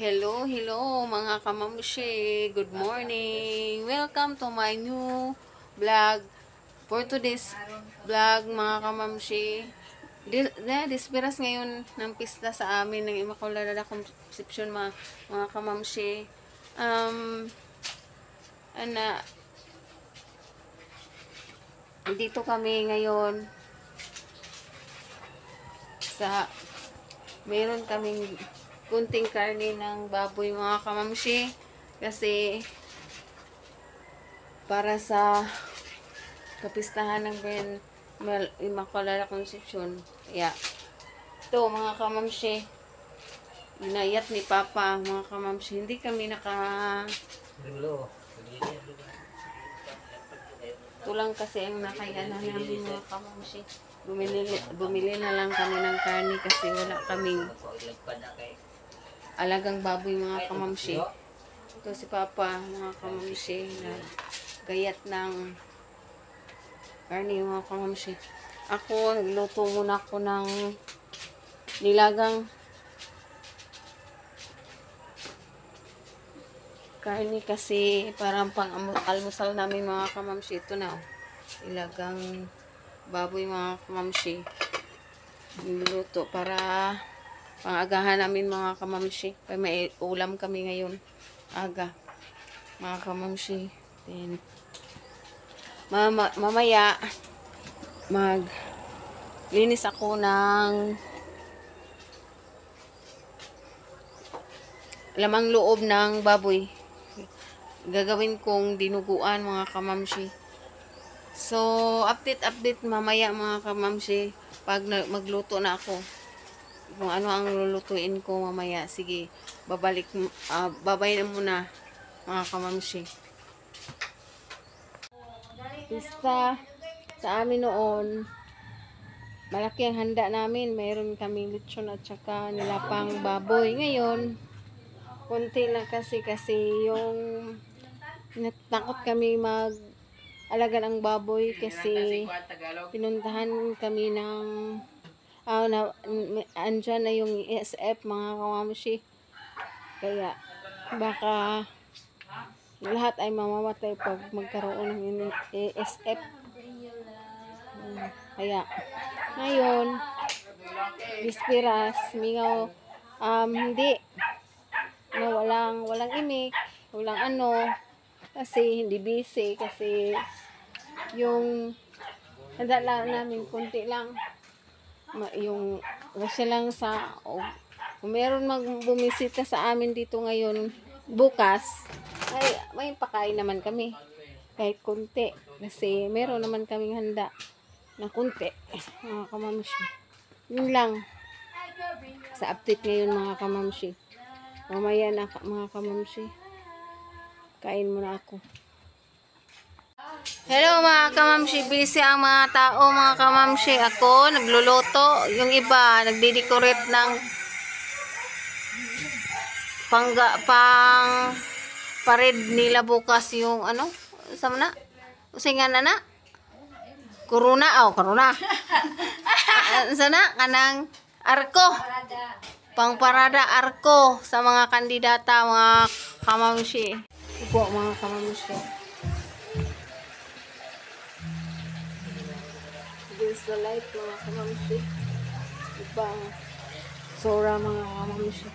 Hello, hello mga kamamshi. Good morning. Welcome to my new vlog. For today's vlog mga kamamshi. Dispiras ngayon ng pista sa amin ng Immaculada Conception mga kamamshi. Ana, dito kami ngayon sa meron kaming kunting karne ng baboy mga kamamshi kasi para sa kapistahan ng Immaculada Conception. Yeah. Ito mga kamamshi, inayat ni Papa mga kamamshi. Hindi kami ito lang kasi ang nakayanan namin mga kamamshi. Bumili na lang kami ng karne kasi wala kaming alagang baboy mga kamamshi. Ito si Papa mga kamamshi na gayat ng karne mga kamamshi. Ako, nagluto muna ako ng nilagang karne kasi parang pang almusal namin mga kamamshi. Ito na, nilagang baboy mga kamamshi. Niluto para pangagahan namin mga kamamshi. May ulam kami ngayon. Aga. Mga kamamshi. Then, mamaya, linis ako ng lamang loob ng baboy. Gagawin kong dinuguan mga kamamshi. So, update mamaya mga kamamshi. Pag magluto na ako. Kung ano ang lulutuin ko mamaya. Sige, babay na muna mga kamamshi. Pista sa amin noon, malaki ang handa namin. Mayroon kaming lechon at saka nilapang baboy. Ngayon, konti lang kasi yung natakot kami alaga ng baboy kasi pinuntahan kami ng andyan na yung ESF mga kamamshi. Kaya baka lahat ay mamamatay pag magkaroon ng ESF. Kaya ngayon dispiras mingaw hindi na walang imik, walang ano kasi hindi busy kasi yung handa lang namin konti lang yung kasi lang kung meron bumisita sa amin dito ngayon bukas ay may pakain naman kami kahit konti kasi meron naman kaming handa na konti mga kamamshi. Yun lang sa update ngayon mga kamamshi. Mamaya na mga kamamshi, kain muna ako. Hello mga kamamshi, busy ang mga tao mga kamamshi. Ako nagluluto, yung iba nagde-decorate ng pang pared nila bukas yung ano, sama na? Usingan na? Corona. Sana kanang arko. Pangparada arko sa mga kandidata mga kamamshi. Upo mga kamamshi. This the light mga kamamshi. Ibang sora mga kamamshi.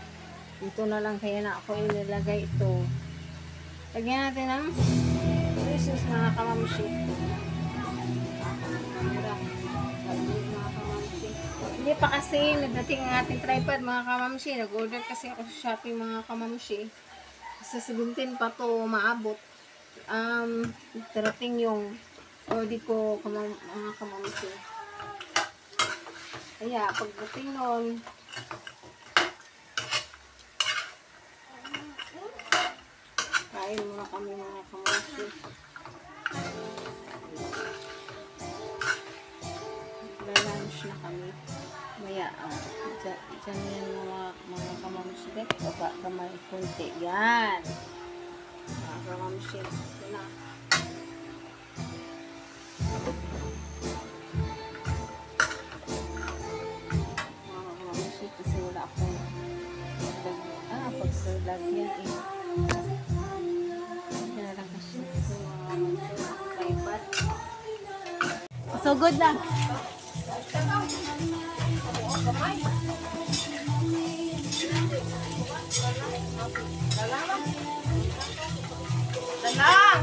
Ito na lang kaya na ako inilagay ito. Lagyan natin ng Jesus mga kamamshi. Hindi pa kasi nagdating ang ating tripod mga kamamshi. Nag-order kasi ako sa Shopee mga kamamshi. Sa 17 pa to maabot. Darating yung order ko mga kamamshi. Kaya pagdating nun, kain muna kami mga kamamshi. Lunch na kami. Maya, dyan yan mga kamamshi. Baba kamay kunti. Yan. Mga kamamshi. Ito na. Mga kamamshi kasi wala akong pagsalagyan eh. Yan lang kasi so good na. Dalang!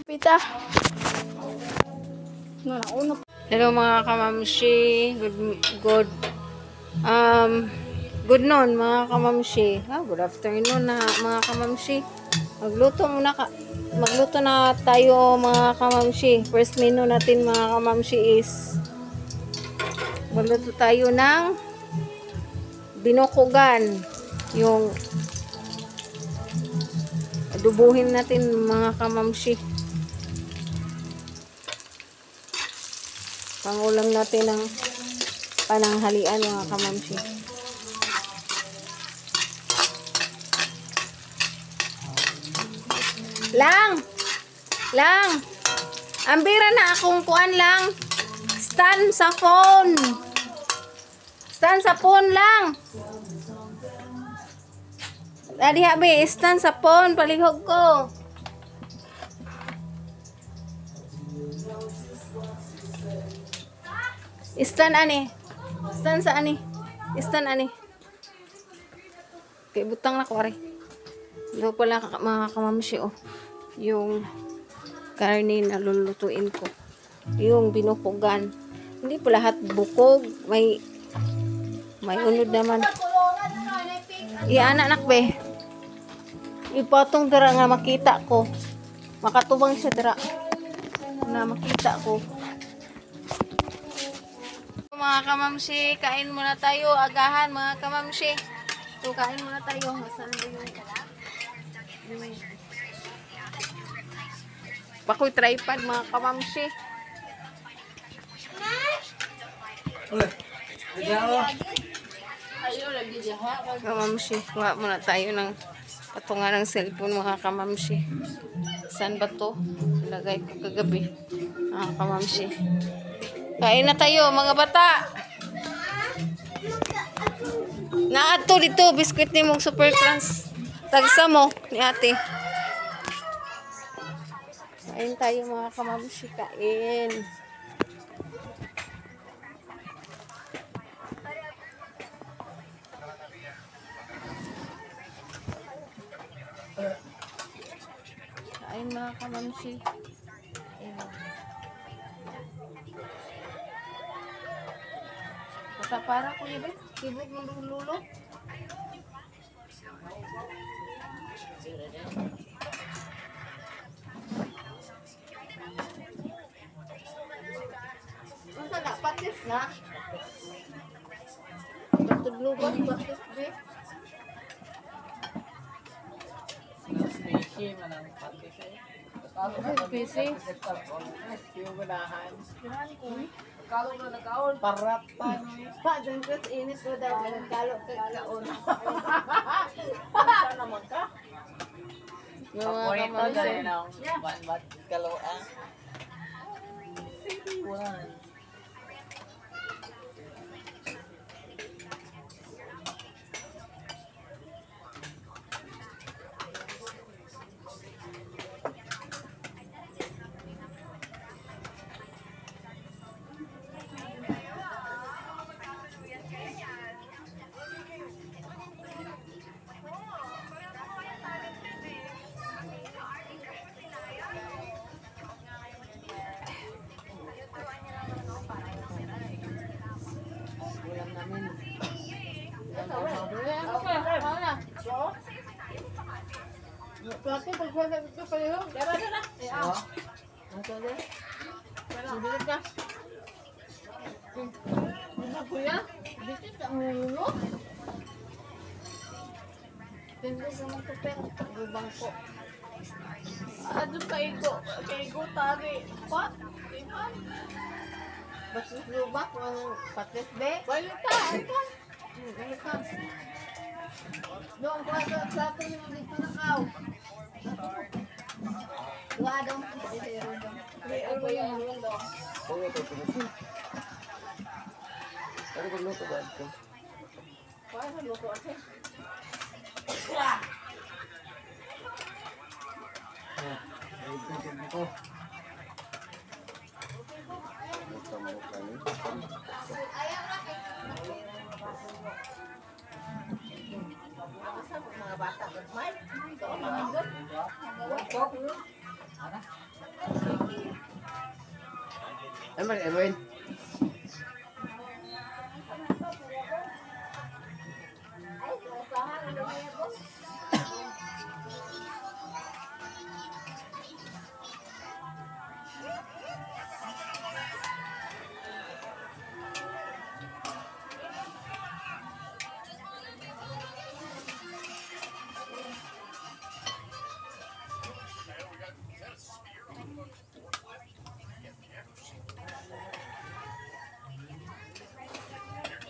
Pita. Hello mga kamamshi. Good Good noon mga kamamshi. Good afternoon na mga kamamshi. Magluto na tayo mga kamamshi. First menu natin mga kamamshi is magluto tayo ng binukugan. Yung adubuhin natin mga kamamshi. Pangulam natin ng pananghalian mga kamamshi. Lang, ambira na akong kuan lang. Stand sa phone lang. Adi habi, stand sa phone, palihog ko. Stand sa ani. Okay, butang na ko ari. Ito pala mga kamamshi, yung karne na lulutuin ko. Yung binukugan. Hindi po lahat bukog. May unod naman. Anak be. Ipatong dira nga makita ko. Makatubang siya dira. Na makita ko. Mga kamamshi, kain muna tayo. Agahan mga kamamshi. So, kain muna tayo. Saan ba yung pakoy tripod mga kamamshi. Kamamshi, kuha muna tayo ng patungan ng cellphone mga kamamshi. Saan ba to? Lagay ko kagabi. Kamamshi. Kain na tayo mga bata. Naato dito biskuit ni mong super crunch. Tagsa mo ni ate. Kain tayo mga kamamshi, kain. Kain mga kamamshi. Basta para ko yun, sibog ng lulo. Masa na, patis na? Patudlugan, patis be. Spacey manang patis eh. Spacey? Kalau na nakaon, paratan. Pa, dun ko init ko daw, nagkalo kaon. Saan naman ka? Yung mga kamamshi. Ban-bat kaloan. One. Bakit pagpapalagay ito pa yun? Dara na. Ito na. Bibilit ka. Ano kuya? Bisit ang ulo. Tindog naman ito pero gubang ko. Ano kaigo? Kaigo tari. Pat? Iman? Basis lubak? Patis be? Balik ka. Balik ka. Doon ko sa ato yung dito na kaw. Dua dong. Ano yung room dong? Oo, ito pinagsin. Pero kung luto ba ito? Paano luto ate? Ito. Mga bata gagmay. Ano man, Erwin?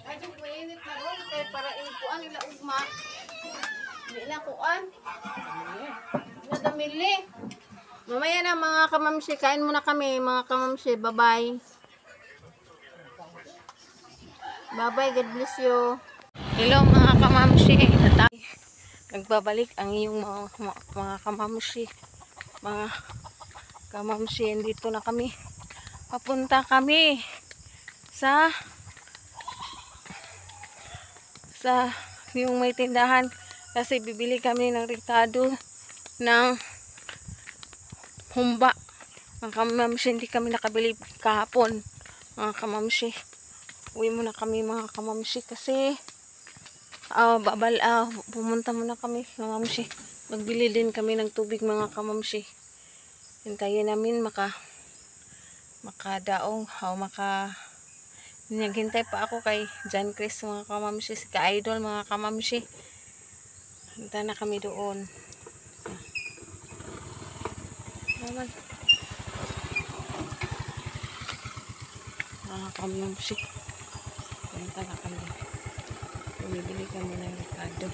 Ayun, mainit na ron. Kaya para inupuan nila ugma. Hindi na kuan. Nadamili. Mamaya na mga kamamsi. Kain muna kami mga kamamsi. Bye-bye. Bye-bye. God bless you. Hello mga kamamsi. Nagbabalik ang iyong mga kamamsi. Mga kamamsi. Dito na kami. Papunta kami sa yung may tindahan kasi bibili kami ng ricado ng humba. Mga kamamsi, hindi kami nakabili kahapon mga kamamsi. Uwi muna kami mga kamamsi kasi pumunta muna kami mga kamamsi. Magbili din kami ng tubig mga kamamsi. Hintayin namin makadaong naghintay pa ako kay John Chris mga kamamsi, si ka-idol mga kamamsi. Hinta na kami doon. Naman. Mga kamamsi. Hinta na kami. Bumibili kami ng ricado.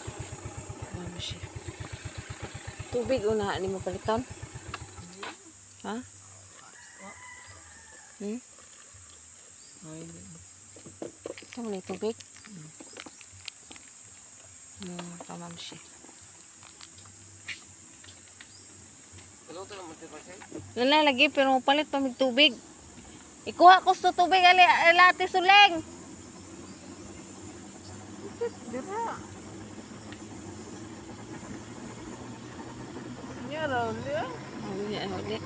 Kamamsi. Tubig una, ni mo palitan? Ha? Ito mo na yung tubig. Kamamsi. Lalagi pero palit pa may tubig. Ikuha ko sa tubig alati suleng. Dira. Nya raw dia. Huli.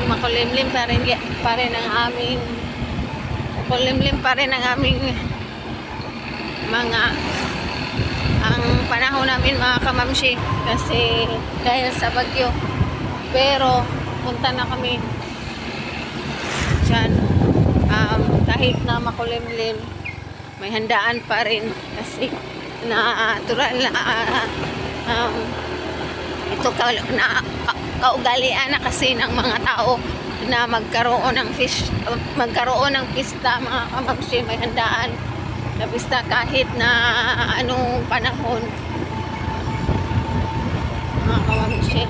Makulimlim pa rin ang aming mga ang panahon namin mga kamamsi kasi dahil sa bagyo. Pero punta na kami dyan, kahit na makulimlim may handaan pa rin kasi natural na ito kaugalian na kasi ng mga tao na magkaroon ng pista mga kamamsi. May handaan na pista kahit na anong panahon mga kamamsi.